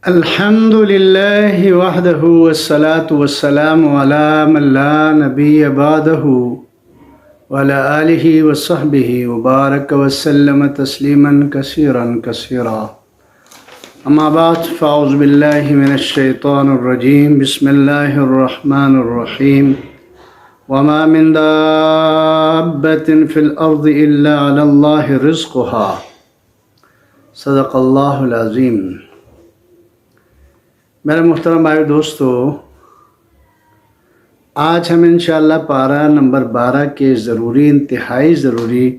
الحمد لله وحده والصلاة والسلام على من لا نبي بعده وعلى آله وصحبه وبارك وسلم تسليما كثيرا كثيرا. أما بعد فأعوذ بالله من الشيطان الرجيم. بسم الله الرحمن الرحيم. وما من دابة في الأرض إلا على الله رزقها. صدق اللہ العظیم. میرے محترم بھائی دوستو، آج ہم انشاءاللہ پارہ نمبر 12 کے انتہائی ضروری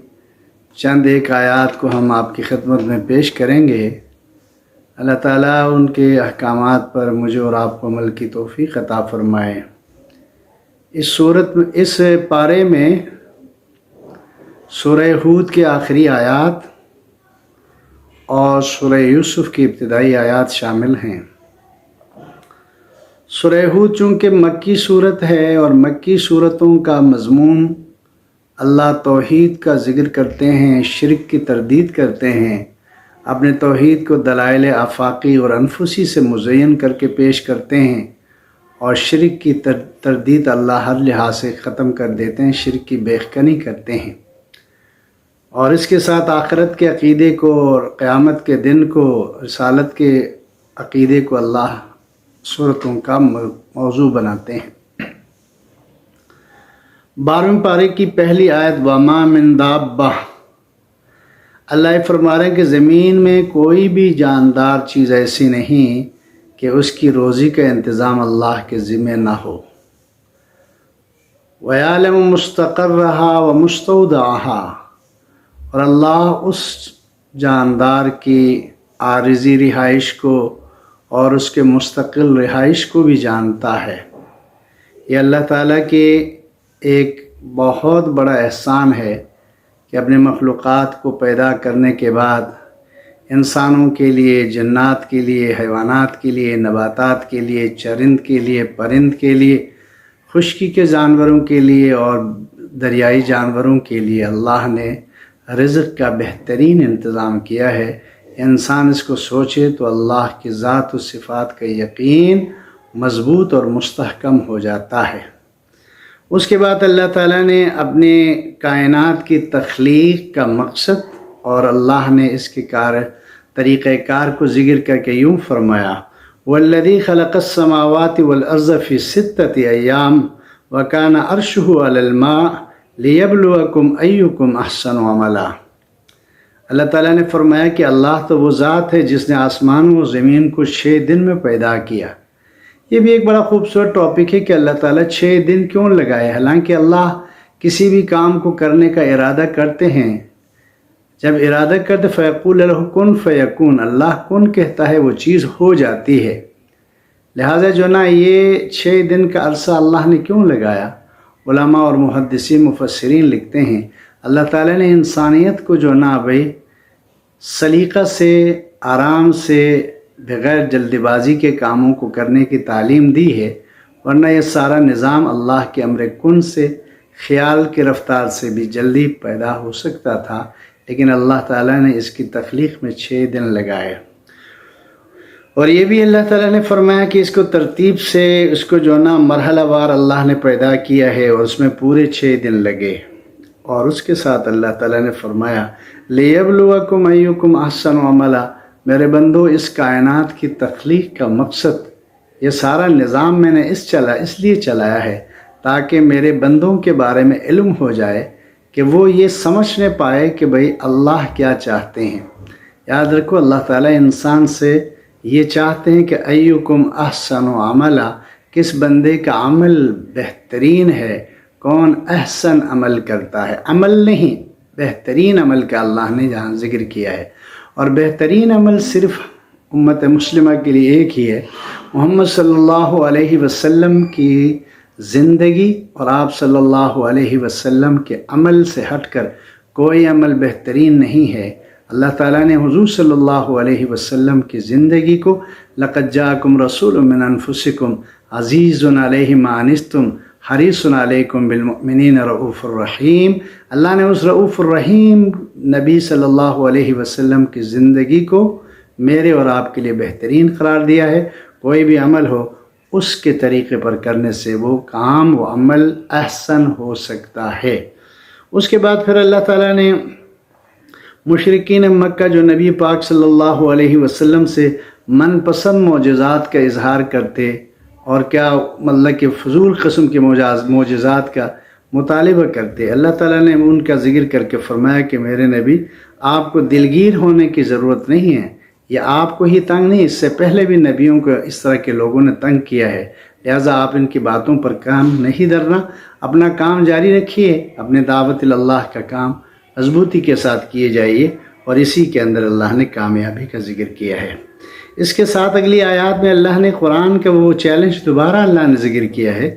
چند ایک آیات کو ہم آپ کی خدمت میں پیش کریں گے. اللہ تعالیٰ ان کے احکامات پر مجھے اور آپ کو عمل کی توفیق عطا فرمائے. اس پارے میں سورہ ہود کے آخری آیات اور سورہ یوسف کی ابتدائی آیات شامل ہیں. سورہ ہود چونکہ مکی صورت ہے اور مکی صورتوں کا مضمون اللہ توحید کا ذکر کرتے ہیں، شرک کی تردید کرتے ہیں، اپنے توحید کو دلائل آفاقی اور انفسی سے مزین کر کے پیش کرتے ہیں، اور شرک کی تردید اللہ ہر لحاظ سے ختم کر دیتے ہیں، شرک کی بیخکنی کرتے ہیں، اور اس کے ساتھ آخرت کے عقیدے کو اور قیامت کے دن کو، رسالت کے عقیدے کو اللہ صورتوں کا موضوع بناتے ہیں. 12ویں پارے کی پہلی آیت وما من دابہ، اللہ فرما رہے ہیں کہ زمین میں کوئی بھی جاندار چیز ایسی نہیں کہ اس کی روزی کا انتظام اللہ کے ذمہ نہ ہو. وَيَعْلَمُ مُسْتَقَرَّهَا وَمُسْتَوْدَعَهَا، اور اللہ اس جاندار کی عارضی رہائش کو اور اس کے مستقل رہائش کو بھی جانتا ہے. یہ اللہ تعالیٰ کے ایک بہت بڑا احسان ہے کہ اپنے مخلوقات کو پیدا کرنے کے بعد انسانوں کے لیے، جنات کے لیے، حیوانات کے لیے، نباتات کے لیے، چرند کے لیے، پرند کے لیے، خشکی کے جانوروں کے لیے اور دریائی جانوروں کے لیے اللہ نے رزق کا بہترین انتظام کیا ہے. انسان اس کو سوچے تو اللہ کی ذات و صفات کا یقین مضبوط اور مستحکم ہو جاتا ہے. اس کے بعد اللہ تعالیٰ نے اپنے کائنات کی تخلیق کا مقصد اور اللہ نے اس کے طریقہ کار کو ذکر کر کے یوں فرمایا وَالَّذِي خَلَقَ السَّمَاوَاتِ وَالْأَرْضَ فِي 6 أَيَّامٍ وَكَانَ عَرْشُهُ عَلَى الْمَاءِ لِيَبْلُوَكُمْ أَيُّكُمْ أَحْسَنُ عَمَلًا. اللہ تعالیٰ نے فرمایا کہ اللہ تو وہ ذات ہے جس نے آسمان و زمین کو 6 دن میں پیدا کیا. یہ بھی ایک بڑا خوبصورت ٹاپک ہے کہ اللہ تعالیٰ 6 دن کیوں لگائے. حالانکہ اللہ کسی بھی کام کو کرنے کا ارادہ کرتے ہیں، جب ارادہ کرتے فیقول لہ کن فیکون، اللہ کن کہتا ہے وہ چیز ہو جاتی ہے. لہٰذا جو نا یہ 6 دن کا عرصہ اللہ نے کیوں لگایا. علماء اور محدثین مفسرین لکھتے ہیں اللہ تعالیٰ نے انسانیت کو جو نا بھائی سلیقہ سے، آرام سے، بغیر جلدی بازی کے کاموں کو کرنے کی تعلیم دی ہے، ورنہ یہ سارا نظام اللہ کے امر کن سے، خیال کی رفتار سے بھی جلدی پیدا ہو سکتا تھا، لیکن اللہ تعالیٰ نے اس کی تخلیق میں 6 دن لگائے. اور یہ بھی اللہ تعالیٰ نے فرمایا کہ اس کو ترتیب سے، اس کو جو نا مرحلہ وار اللہ نے پیدا کیا ہے اور اس میں پورے 6 دن لگے. اور اس کے ساتھ اللہ تعالیٰ نے فرمایا لِيَبْلُوَكُمْ أَيُّكُمْ أَحْسَنُ عَمَلًا. میرے بندو، اس کائنات کی تخلیق کا مقصد، یہ سارا نظام میں نے اس لیے چلایا ہے تاکہ میرے بندوں کے بارے میں علم ہو جائے کہ وہ یہ سمجھنے پائے کہ بھئی اللہ کیا چاہتے ہیں. یاد رکھو اللہ تعالیٰ انسان سے یہ چاہتے ہیں کہ ایُّکُمْ أَحْسَنُ عَمَلًا، کس بندے کا عمل بہترین ہے، کون احسن عمل کرتا ہے. عمل نہیں، بہترین عمل کا اللہ نے جہاں ذکر کیا ہے. اور بہترین عمل صرف امت مسلمہ کے لیے ایک ہی ہے. محمد صلی اللہ علیہ وسلم کی زندگی اور آپ صلی اللہ علیہ وسلم کے عمل سے ہٹ کر کوئی عمل بہترین نہیں ہے. اللہ تعالیٰ نے حضور صلی اللہ علیہ وسلم کی زندگی کو لَقَدْ جَاءَكُمْ رَسُولٌ مِّنْ أَنفُسِكُمْ عَزِيزٌ عَلَيْهِ مَا عَنِتُّمْ حریص علیکم بالمؤمنین رؤوف الرحیم. اللہ نے اس رؤوف الرحیم نبی صلی اللہ علیہ وسلم کی زندگی کو میرے اور آپ کے لیے بہترین قرار دیا ہے۔ کوئی بھی عمل ہو اس کے طریقے پر کرنے سے وہ کام و عمل احسن ہو سکتا ہے۔ اس کے بعد پھر اللہ تعالیٰ نے مشرکین مکہ جو نبی پاک صلی اللہ علیہ وسلم سے من پسند معجزات کا اظہار کرتے اور کیا مطلب کہ فضول قسم کے معجزات کا مطالبہ کرتے، اللہ تعالیٰ نے ان کا ذکر کر کے فرمایا کہ میرے نبی آپ کو دلگیر ہونے کی ضرورت نہیں ہے، یہ آپ کو ہی تنگ نہیں، اس سے پہلے بھی نبیوں کو اس طرح کے لوگوں نے تنگ کیا ہے، لہٰذا آپ ان کی باتوں پر کام نہیں دھرنا، اپنا کام جاری رکھیے، اپنے دعوت اللہ کا کام مضبوطی کے ساتھ کیے جائیے، اور اسی کے اندر اللہ نے کامیابی کا ذکر کیا ہے۔ اس کے ساتھ اگلی آیات میں اللہ نے قرآن کا وہ چیلنج دوبارہ اللہ نے ذکر کیا ہے۔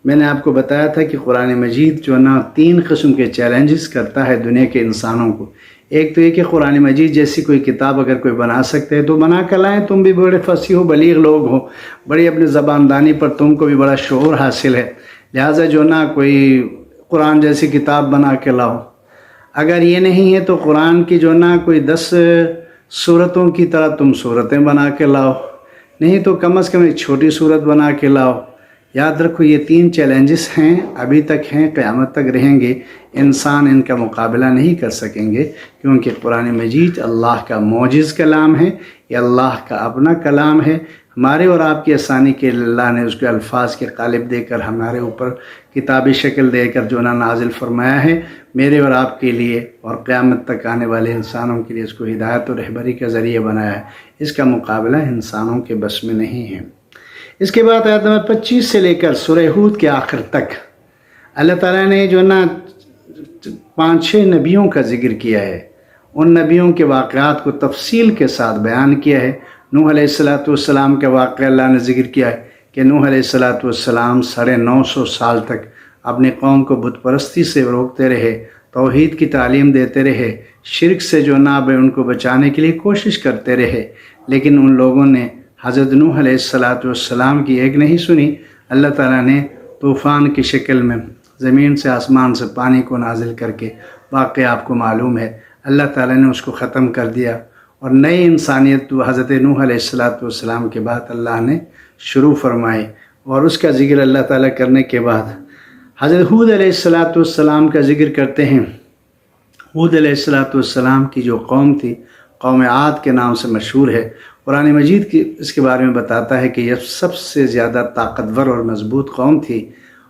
میں نے آپ کو بتایا تھا کہ قرآن مجید جو نا 3 قسم کے چیلنجز کرتا ہے دنیا کے انسانوں کو۔ ایک تو یہ کہ قرآن مجید جیسی کوئی کتاب اگر کوئی بنا سکتے ہیں تو بنا کر لائیں، تم بھی بڑے فصیح و بلیغ لوگ ہو، بڑی اپنی زبان دانی پر تم کو بھی بڑا شعور حاصل ہے، لہٰذا جو نا کوئی قرآن جیسی کتاب بنا کے لاؤ۔ اگر یہ نہیں ہے تو قرآن کی جو نا کوئی 10 صورتوں کی طرح تم صورتیں بنا کے لاؤ، نہیں تو کم از کم ایک چھوٹی صورت بنا کے لاؤ۔ یاد رکھو یہ 3 چیلنجز ہیں، ابھی تک ہیں، قیامت تک رہیں گے، انسان ان کا مقابلہ نہیں کر سکیں گے، کیونکہ قرآن مجید اللہ کا معجز کلام ہے، یہ اللہ کا اپنا کلام ہے۔ ہمارے اور آپ کی آسانی کے اللہ نے اس کے الفاظ کے قالب دے کر ہمارے اوپر کتابی شکل دے کر جو نازل فرمایا ہے، میرے اور آپ کے لیے اور قیامت تک آنے والے انسانوں کے لیے اس کو ہدایت و رہبری کا ذریعہ بنایا ہے۔ اس کا مقابلہ انسانوں کے بس میں نہیں ہے۔ اس کے بعد آیت نمبر 25 سے لے کر سورہ ہود کے آخر تک اللہ تعالیٰ نے جو 5-6 نبیوں کا ذکر کیا ہے، ان نبیوں کے واقعات کو تفصیل کے ساتھ بیان کیا ہے۔ نوح علیہ السلام کا واقعہ اللہ نے ذکر کیا ہے کہ نوح علیہ السلام 950 سال تک اپنی قوم کو بت پرستی سے روکتے رہے، توحید کی تعلیم دیتے رہے، شرک سے جو ان کو بچانے کے لیے کوشش کرتے رہے، لیکن ان لوگوں نے حضرت نوح علیہ السلام کی ایک نہیں سنی۔ اللہ تعالیٰ نے طوفان کی شکل میں زمین سے آسمان سے پانی کو نازل کر کے، واقعہ آپ کو معلوم ہے، اللہ تعالیٰ نے اس کو ختم کر دیا، اور نئی انسانیت حضرت نوح علیہ السلام کے بعد اللہ نے شروع فرمائی۔ اور اس کا ذکر اللہ تعالیٰ کرنے کے بعد حضرت ہود علیہ السلام کا ذکر کرتے ہیں۔ ہود علیہ السلام کی جو قوم تھی، قوم عاد کے نام سے مشہور ہے، قرآن مجید کی اس کے بارے میں بتاتا ہے کہ یہ سب سے زیادہ طاقتور اور مضبوط قوم تھی،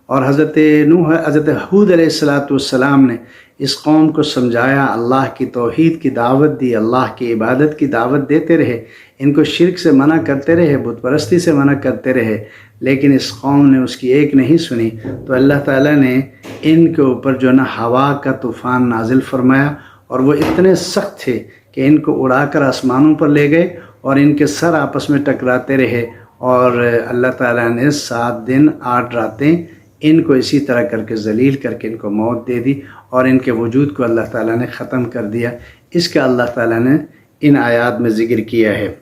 اور حضرت ہود علیہ السلام نے اس قوم کو سمجھایا، اللہ کی توحید کی دعوت دی، اللہ کی عبادت کی دعوت دیتے رہے، ان کو شرک سے منع کرتے رہے، بت پرستی سے منع کرتے رہے، لیکن اس قوم نے اس کی ایک نہیں سنی، تو اللہ تعالیٰ نے ان کے اوپر جو ہوا کا طوفان نازل فرمایا، اور وہ اتنے سخت تھے کہ ان کو اڑا کر آسمانوں پر لے گئے، اور ان کے سر آپس میں ٹکراتے رہے، اور اللہ تعالیٰ نے 7 دن 8 راتیں ان کو اسی طرح کر کے ذلیل کر کے ان کو موت دے دی، اور ان کے وجود کو اللہ تعالیٰ نے ختم کر دیا۔ اس کا اللہ تعالیٰ نے ان آیات میں ذکر کیا ہے۔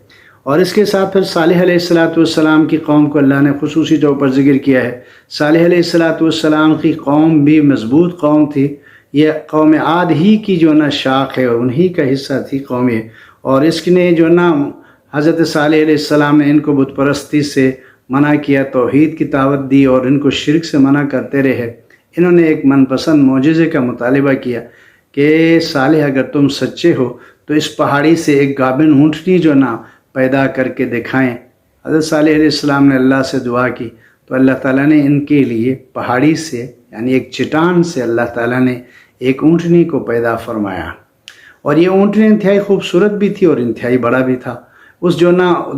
اور اس کے ساتھ پھر صالح علیہ السلام کی قوم کو اللہ نے خصوصی طور پر ذکر کیا ہے۔ صالح علیہ السلام کی قوم بھی مضبوط قوم تھی، یہ قوم عاد ہی کی جو شاخ ہے، انہی کا حصہ تھی قوم، اور اس نے جو حضرت صالح علیہ السلام نے ان کو بت پرستی سے منع کیا، توحید کی دعوت دی، اور ان کو شرک سے منع کرتے رہے۔ انہوں نے ایک من پسند معجزے کا مطالبہ کیا کہ صالح اگر تم سچے ہو تو اس پہاڑی سے ایک گابن اونٹنی جو پیدا کر کے دکھائیں۔ حضرت صالح علیہ السلام نے اللہ سے دعا کی، تو اللہ تعالیٰ نے ان کے لیے پہاڑی سے، یعنی ایک چٹان سے، اللہ تعالیٰ نے ایک اونٹنی کو پیدا فرمایا، اور یہ اونٹنی انتہائی خوبصورت بھی تھی اور انتہائی بڑا بھی تھا۔ اس جو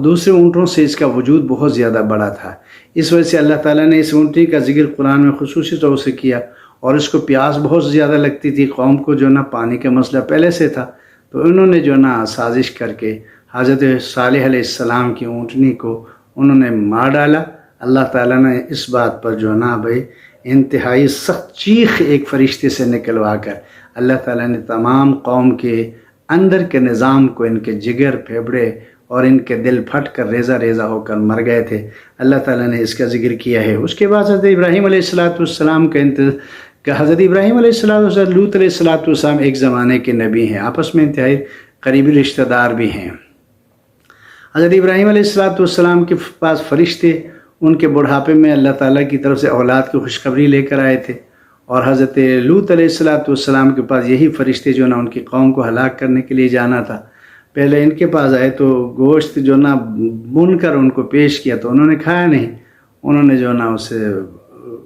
دوسرے اونٹوں سے اس کا وجود بہت زیادہ بڑا تھا، اس وجہ سے اللہ تعالیٰ نے اس اونٹنی کا ذکر قرآن میں خصوصی طور سے کیا، اور اس کو پیاس بہت زیادہ لگتی تھی، قوم کو جو پانی کا مسئلہ پہلے سے تھا، تو انہوں نے جو سازش کر کے حضرت صالح علیہ السلام کی اونٹنی کو انہوں نے مار ڈالا۔ اللہ تعالیٰ نے اس بات پر جو انتہائی سخت چیخ ایک فرشتے سے نکلوا کر اللہ تعالیٰ نے تمام قوم کے اندر کے نظام کو، ان کے جگر، پھیپھڑے اور ان کے دل پھٹ کر ریزہ ریزہ ہو کر مر گئے تھے۔ اللہ تعالیٰ نے اس کا ذکر کیا ہے۔ اس کے بعد حضرت ابراہیم علیہ السلام کا حضرت ابراہیم علیہ السلام، لوط علیہ السلام ایک زمانے کے نبی ہیں، آپس میں انتہائی قریبی رشتہ دار بھی ہیں۔ حضرت ابراہیم علیہ السلام کے پاس فرشتے ان کے بڑھاپے میں اللہ تعالیٰ کی طرف سے اولاد کی خوشخبری لے کر آئے تھے، اور حضرت لوط علیہ السلام کے پاس یہی فرشتے جو نا ان کی قوم کو ہلاک کرنے کے لیے جانا تھا، پہلے ان کے پاس آئے تو گوشت جو نا بن کر ان کو پیش کیا تو انہوں نے کھایا نہیں، انہوں نے جو نا اسے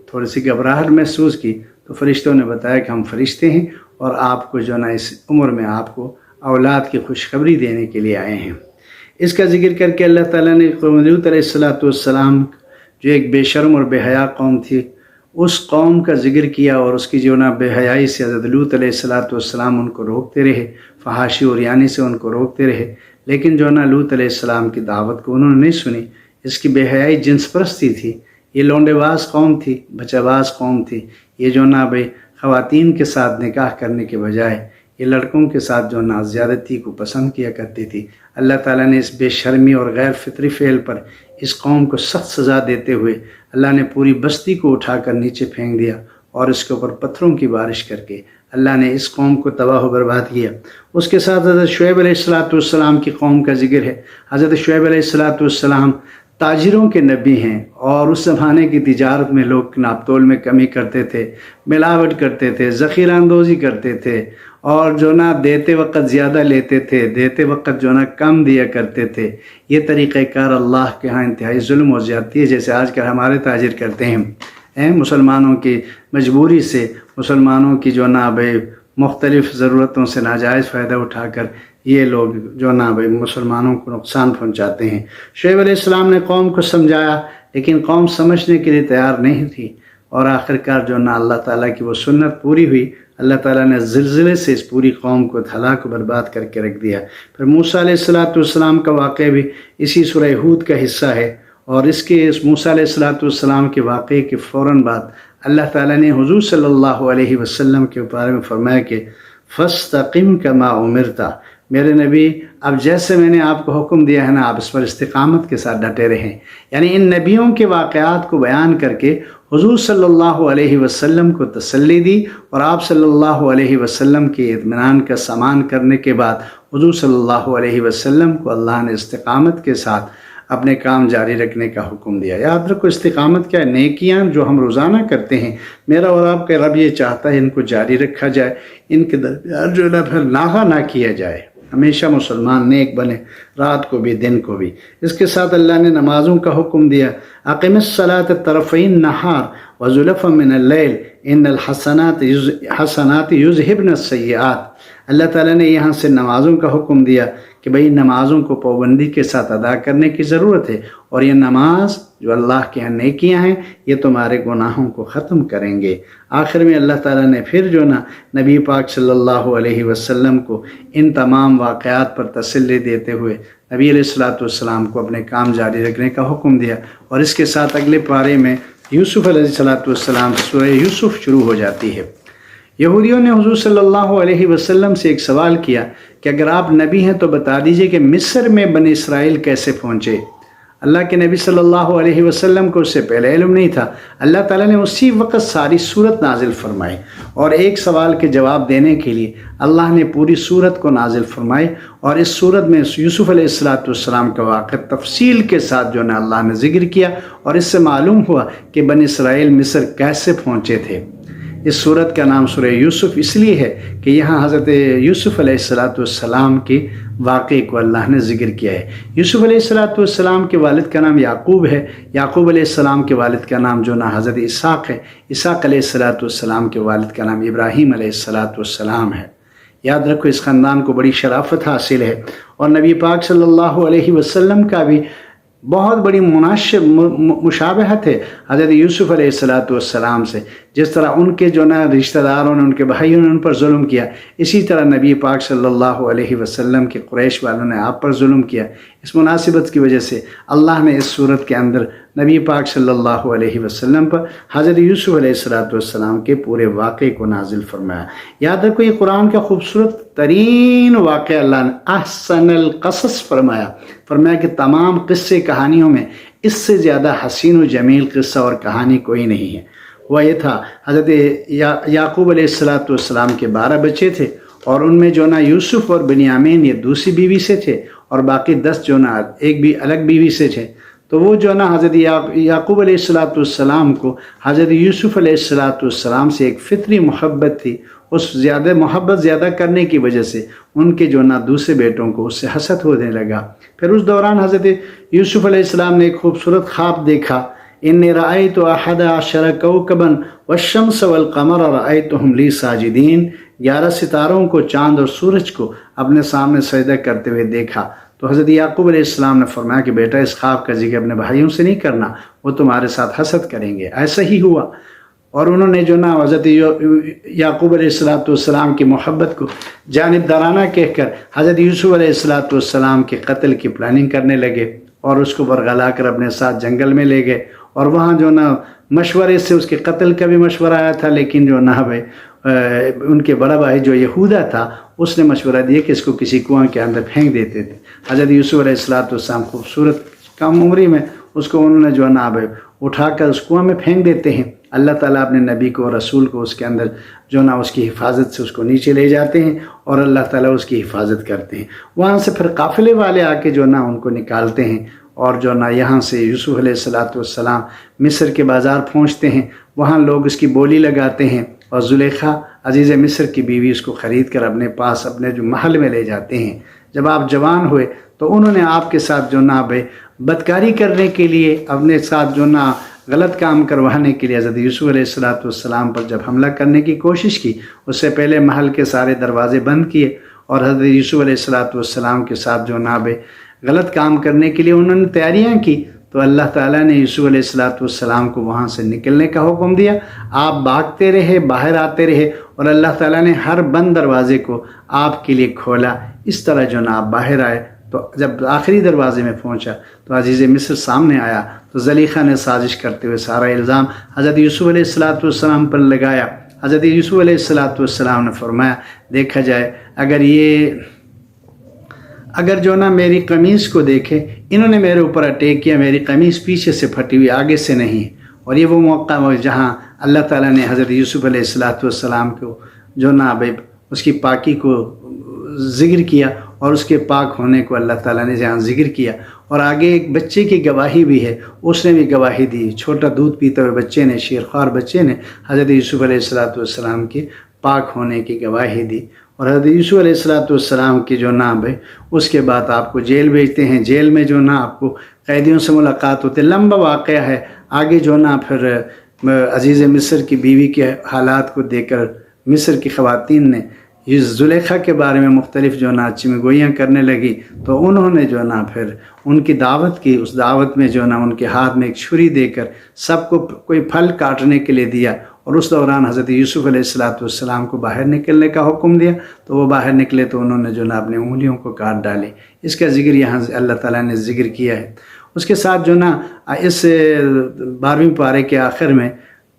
تھوڑی سی گھبراہٹ محسوس کی، تو فرشتوں نے بتایا کہ ہم فرشتے ہیں اور آپ کو جو نا اس عمر میں آپ کو اولاد کی خوشخبری دینے کے لیے آئے ہیں۔ اس کا ذکر کر کے اللہ تعالیٰ نے قوم لوط علیہ السلام جو ایک بے شرم اور بے حیا قوم تھی، اس قوم کا ذکر کیا، اور اس کی جو نا بے حیائی سے حضرت لوط علیہ السلام ان کو روکتے رہے، فحاشی اور یعنی سے ان کو روکتے رہے، لیکن جو نا لوط علیہ السلام کی دعوت کو انہوں نے نہیں سنی۔ اس کی بے حیائی جنس پرستی تھی، یہ لونڈے باز قوم تھی، بچہ باز قوم تھی، یہ جو نا بھائی خواتین کے ساتھ نکاح کرنے کے بجائے یہ لڑکوں کے ساتھ جو نا زیادتی کو پسند کیا کرتی تھی۔ اللہ تعالیٰ نے اس بے شرمی اور غیر فطری فعل پر اس قوم کو سخت سزا دیتے ہوئے اللہ نے پوری بستی کو اٹھا کر نیچے پھینک دیا، اور اس کے اوپر پتھروں کی بارش کر کے اللہ نے اس قوم کو تباہ و برباد کیا۔ اس کے ساتھ حضرت شعیب علیہ السلام کی قوم کا ذکر ہے۔ حضرت شعیب علیہ السلام تاجروں کے نبی ہیں، اور اس زمانے کی تجارت میں لوگ ناپ تول میں کمی کرتے تھے، ملاوٹ کرتے تھے، ذخیرہ اندوزی کرتے تھے، اور جو نا دیتے وقت زیادہ لیتے تھے، دیتے وقت جو نا کم دیا کرتے تھے۔ یہ طریقہ کار اللہ کے ہاں انتہائی ظلم و زیادتی ہے، جیسے آج کل ہمارے تاجر کرتے ہیں، مسلمانوں کی مجبوری سے، مسلمانوں کی جو نا بھائی مختلف ضرورتوں سے ناجائز فائدہ اٹھا کر یہ لوگ جو نا بھائی مسلمانوں کو نقصان پہنچاتے ہیں۔ شعیب علیہ السلام نے قوم کو سمجھایا، لیکن قوم سمجھنے کے لیے تیار نہیں تھی، اور آخرکار جو نا اللہ تعالیٰ کی وہ سنت پوری ہوئی۔ اللہ تعالیٰ نے زلزلے سے اس پوری قوم کو ہلاک و برباد کر کے رکھ دیا۔ پھر موسیٰ علیہ السلام کا واقعہ بھی اسی سورہ ہود کا حصہ ہے، اور اس موسیٰ علیہ السلام کے واقعے کے فوراً بعد اللہ تعالیٰ نے حضور صلی اللہ علیہ وسلم کے بارے میں فرمایا کہ فَاسْتَقِمْ كَمَا أُمِرْتَ، میرے نبی اب جیسے میں نے آپ کو حکم دیا ہے نا، آپ اس پر استقامت کے ساتھ ڈٹے رہیں۔ یعنی ان نبیوں کے واقعات کو بیان کر کے حضور صلی اللہ علیہ وسلم کو تسلی دی، اور آپ صلی اللہ علیہ وسلم کے اطمینان کا سامان کرنے کے بعد حضور صلی اللہ علیہ وسلم کو اللہ نے استقامت کے ساتھ اپنے کام جاری رکھنے کا حکم دیا۔ یاد رکھو استقامت کیا ہے؟ نیکیاں جو ہم روزانہ کرتے ہیں، میرا اور آپ کا رب یہ چاہتا ہے ان کو جاری رکھا جائے، ان کے درمیان جو ہے پھر ناغہ نہ کیا جائے، ہمیشہ مسلمان نیک بنے، رات کو بھی دن کو بھی۔ اس کے ساتھ اللہ نے نمازوں کا حکم دیا، اقم الصلاۃ طرفی النہار وزلفا من اللیل ان الحسنات یذہبن السیئات۔ اللہ تعالیٰ نے یہاں سے نمازوں کا حکم دیا کہ بھئی نمازوں کو پابندی کے ساتھ ادا کرنے کی ضرورت ہے، اور یہ نماز جو اللہ کے ہاں نیکیاں ہیں یہ تمہارے گناہوں کو ختم کریں گے۔ آخر میں اللہ تعالیٰ نے پھر جو نا نبی پاک صلی اللہ علیہ وسلم کو ان تمام واقعات پر تسلی دیتے ہوئے نبی علیہ السلام کو اپنے کام جاری رکھنے کا حکم دیا، اور اس کے ساتھ اگلے پارے میں یوسف علیہ السلام سورہ یوسف شروع ہو جاتی ہے۔ یہودیوں نے حضور صلی اللہ علیہ وسلم سے ایک سوال کیا کہ اگر آپ نبی ہیں تو بتا دیجئے کہ مصر میں بنی اسرائیل کیسے پہنچے۔ اللہ کے نبی صلی اللہ علیہ وسلم کو اس سے پہلے علم نہیں تھا۔ اللہ تعالیٰ نے اسی وقت ساری سورت نازل فرمائی، اور ایک سوال کے جواب دینے کے لیے اللہ نے پوری سورت کو نازل فرمائی، اور اس سورت میں یوسف علیہ السلام کا واقعہ تفصیل کے ساتھ جو ہے اللہ نے ذکر کیا، اور اس سے معلوم ہوا کہ بنی اسرائیل مصر کیسے پہنچے تھے۔ اس سورت کا نام سورہ یوسف اس لیے ہے کہ یہاں حضرت یوسف علیہ السلام کے واقعے کو اللہ نے ذکر کیا ہے۔ یوسف علیہ السلام کے والد کا نام یعقوب ہے، یعقوب علیہ السلام کے والد کا نام جو نا حضرت اسحاق ہے، اسحاق علیہ السلام کے والد کا نام ابراہیم علیہ السلام ہے۔ یاد رکھو اس خاندان کو بڑی شرافت حاصل ہے، اور نبی پاک صلی اللہ علیہ وسلم کا بھی بہت بڑی مشابہت ہے حضرت یوسف علیہ السلام سے۔ جس طرح ان کے جو نا رشتہ داروں نے، ان کے بھائیوں نے ان پر ظلم کیا، اسی طرح نبی پاک صلی اللہ علیہ وسلم کے قریش والوں نے آپ پر ظلم کیا۔ اس مناسبت کی وجہ سے اللہ نے اس صورت کے اندر نبی پاک صلی اللہ علیہ وسلم پر حضرت یوسف علیہ السلام کے پورے واقعے کو نازل فرمایا۔ یاد رکھو یہ قرآن کا خوبصورت ترین واقعہ اللہ نے احسن القصص فرمایا کہ تمام قصے کہانیوں میں اس سے زیادہ حسین و جمیل قصہ اور کہانی کوئی نہیں ہے۔ وہ یہ تھا حضرت یعقوب علیہ السلام کے 12 بچے تھے، اور ان میں جو نا یوسف اور بنیامین یہ دوسری بیوی سے تھے، اور باقی 10 جو نا ایک بھی الگ بیوی سے تھے، تو وہ جو نا حضرت یعقوب علیہ السلام کو حضرت یوسف علیہ السلام سے ایک فطری محبت تھی، اس محبت زیادہ کرنے کی وجہ سے ان کے جو نا دوسرے بیٹوں کو اس سے حسد ہونے لگا۔ پھر اس دوران حضرت یوسف علیہ السلام نے ایک خوبصورت خواب دیکھا، انی رأیت احد عشر کوکبا والشمس والقمر رأیتهم لی ساجدین، 11 ستاروں کو، چاند اور سورج کو اپنے سامنے سجدہ کرتے ہوئے دیکھا۔ تو حضرت یعقوب علیہ السلام نے فرمایا کہ بیٹا اس خواب کا ذکر اپنے بھائیوں سے نہیں کرنا، وہ تمہارے ساتھ حسد کریں گے۔ ایسا ہی ہوا، اور انہوں نے جو نا حضرت یعقوب علیہ السلام کی محبت کو جانبدارانہ کہہ کر حضرت یوسف علیہ السلام کے قتل کی پلاننگ کرنے لگے، اور اس کو برگلا کر اپنے ساتھ جنگل میں لے گئے، اور وہاں جو نا مشورے سے اس کے قتل کا بھی مشورہ آیا تھا، لیکن جو نا ان کے بڑا بھائی جو یہودا تھا اس نے مشورہ دیا کہ اس کو کسی کنواں کے اندر پھینک دیتے تھے۔ حضرت یوسف علیہ السلام خوبصورت کم عمری میں اس کو انہوں نے جو نا اٹھا کر اس کنواں میں پھینک دیتے ہیں۔ اللہ تعالیٰ اپنے نبی کو اور رسول کو اس کے اندر جو نا اس کی حفاظت سے اس کو نیچے لے جاتے ہیں، اور اللہ تعالیٰ اس کی حفاظت کرتے ہیں۔ وہاں سے پھر قافلے والے آ کے جو نا ان کو نکالتے ہیں، اور جو نا یہاں سے یوسف علیہ السلام مصر کے بازار پہنچتے ہیں، وہاں لوگ اس کی بولی لگاتے ہیں، اور زلیخا عزیز مصر کی بیوی اس کو خرید کر اپنے پاس اپنے جو محل میں لے جاتے ہیں۔ جب آپ جوان ہوئے تو انہوں نے آپ کے ساتھ جو نا بدکاری کرنے کے لیے، اپنے ساتھ جو نا غلط کام کروانے کے لیے حضرت یوسف علیہ السلام پر جب حملہ کرنے کی کوشش کی، اس سے پہلے محل کے سارے دروازے بند کیے، اور حضرت یوسف علیہ السلام کے ساتھ جو نا غلط کام کرنے کے لیے انہوں نے تیاریاں کی، تو اللہ تعالیٰ نے یوسف علیہ السلام کو وہاں سے نکلنے کا حکم دیا۔ آپ بھاگتے رہے، باہر آتے رہے، اور اللہ تعالیٰ نے ہر بند دروازے کو آپ کے لیے کھولا۔ اس طرح جو نا آپ باہر آئے، تو جب آخری دروازے میں پہنچا تو عزیز مصر سامنے آیا، تو زلیخا نے سازش کرتے ہوئے سارا الزام حضرت یوسف علیہ السلام پر لگایا۔ حضرت یوسف علیہ السلام نے فرمایا، دیکھا جائے اگر جو نا میری قمیص کو دیکھے، انہوں نے میرے اوپر اٹیک کیا، میری قمیص پیچھے سے پھٹی ہوئی، آگے سے نہیں۔ اور یہ وہ موقع ہے جہاں اللہ تعالیٰ نے حضرت یوسف علیہ السلام کو جو نا اس کی پاکی کو ذکر کیا، اور اس کے پاک ہونے کو اللہ تعالیٰ نے جہاں ذکر کیا، اور آگے ایک بچے کی گواہی بھی ہے، اس نے بھی گواہی دی، چھوٹا دودھ پیتے ہوئے بچے نے، شیرخوار بچے نے حضرت یوسف علیہ السلام کے پاک ہونے کی گواہی دی۔ اور حضرت یوسف علیہ السلام کی جو نام ہے، اس کے بعد آپ کو جیل بھیجتے ہیں۔ جیل میں جو نا آپ کو قیدیوں سے ملاقات ہوتے، لمبا واقعہ ہے۔ آگے جو نا پھر عزیز مصر کی بیوی کے حالات کو دیکھ کر مصر کی خواتین نے اس زلیخا کے بارے میں مختلف جو نا چمگوئیاں کرنے لگی، تو انہوں نے جو نا پھر ان کی دعوت کی۔ اس دعوت میں جو نا ان کے ہاتھ میں ایک چھری دے کر سب کو کوئی پھل کاٹنے کے لیے دیا، اور اس دوران حضرت یوسف علیہ السلام کو باہر نکلنے کا حکم دیا، تو وہ باہر نکلے تو انہوں نے جو نا اپنے انگلیوں کو کاٹ ڈالے۔ اس کا ذکر یہاں اللہ تعالیٰ نے ذکر کیا ہے۔ اس کے ساتھ جو نا اس 12ویں پارے کے آخر میں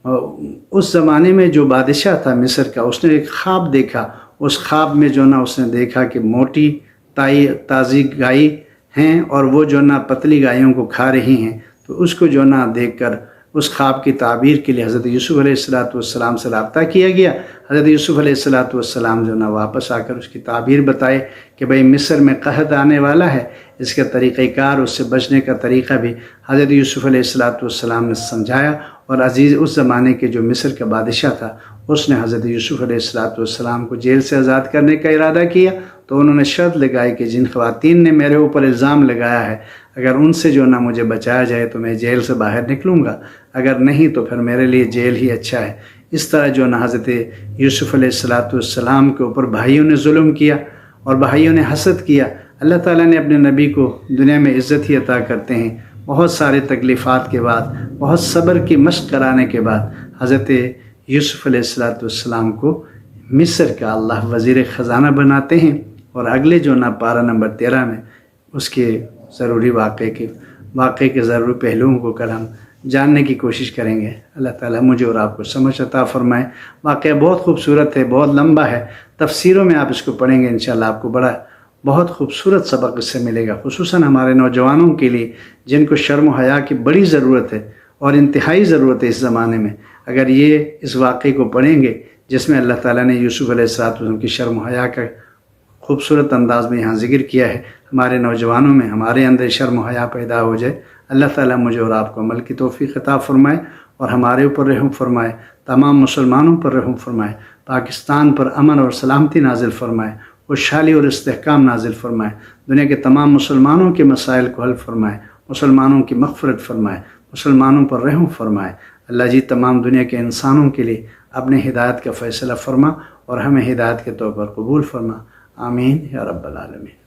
اس زمانے میں جو بادشاہ تھا مصر کا، اس نے ایک خواب دیکھا۔ اس خواب میں جو نا اس نے دیکھا کہ موٹی تازی گائے ہیں، اور وہ جو نا پتلی گایوں کو کھا رہی ہیں۔ تو اس کو جو نا دیکھ کر اس خواب کی تعبیر کے لیے حضرت یوسف علیہ السلام سے رابطہ کیا گیا۔ حضرت یوسف علیہ السلام جو نا واپس آ کر اس کی تعبیر بتائے کہ بھئی مصر میں قحط آنے والا ہے، اس کا طریقہ کار، اس سے بچنے کا طریقہ بھی حضرت یوسف علیہ السلام نے سمجھایا۔ اور عزیز اس زمانے کے جو مصر کا بادشاہ تھا، اس نے حضرت یوسف علیہ السلام کو جیل سے آزاد کرنے کا ارادہ کیا۔ تو انہوں نے شرط لگائی کہ جن خواتین نے میرے اوپر الزام لگایا ہے، اگر ان سے جو نا مجھے بچایا جائے تو میں جیل سے باہر نکلوں گا، اگر نہیں تو پھر میرے لیے جیل ہی اچھا ہے۔ اس طرح جو نا حضرت یوسف علیہ السلام کے اوپر بھائیوں نے ظلم کیا اور بھائیوں نے حسد کیا۔ اللہ تعالیٰ نے اپنے نبی کو دنیا میں عزت ہی عطا کرتے ہیں۔ بہت سارے تکلیفات کے بعد، بہت صبر کی مشق کرانے کے بعد حضرت یوسف علیہ السلام کو مصر کا اللہ وزیر خزانہ بناتے ہیں۔ اور اگلے جو نا پارہ نمبر 13 میں اس کے ضروری واقعے کے ضروری پہلوؤں کو کل ہم جاننے کی کوشش کریں گے۔ اللہ تعالیٰ مجھے اور آپ کو سمجھ عطا فرمائے۔ واقعہ بہت خوبصورت ہے، بہت لمبا ہے، تفسیروں میں آپ اس کو پڑھیں گے، انشاءاللہ آپ کو بہت خوبصورت سبق اس سے ملے گا، خصوصاً ہمارے نوجوانوں کے لیے جن کو شرم و حیا کی بڑی ضرورت ہے اور انتہائی ضرورت ہے اس زمانے میں۔ اگر یہ اس واقعے کو پڑھیں گے جس میں اللہ تعالیٰ نے یوسف علیہ السلام کی شرم و حیا کا خوبصورت انداز میں یہاں ذکر کیا ہے، ہمارے نوجوانوں میں ہمارے اندر شرم و حیا پیدا ہو جائے۔ اللہ تعالیٰ مجھے اور آپ کو عمل کی توفیق عطا فرمائے اور ہمارے اوپر رحم فرمائے، تمام مسلمانوں پر رحم فرمائے، پاکستان پر امن اور سلامتی نازل فرمائے، خوشحالی اور استحکام نازل فرمائے، دنیا کے تمام مسلمانوں کے مسائل کو حل فرمائے، مسلمانوں کی مغفرت فرمائے، مسلمانوں پر رحم فرمائے۔ اللہ جی تمام دنیا کے انسانوں کے لیے اپنے ہدایت کا فیصلہ فرما اور ہمیں ہدایت کے طور پر قبول فرما۔ آمین یا رب العالمین۔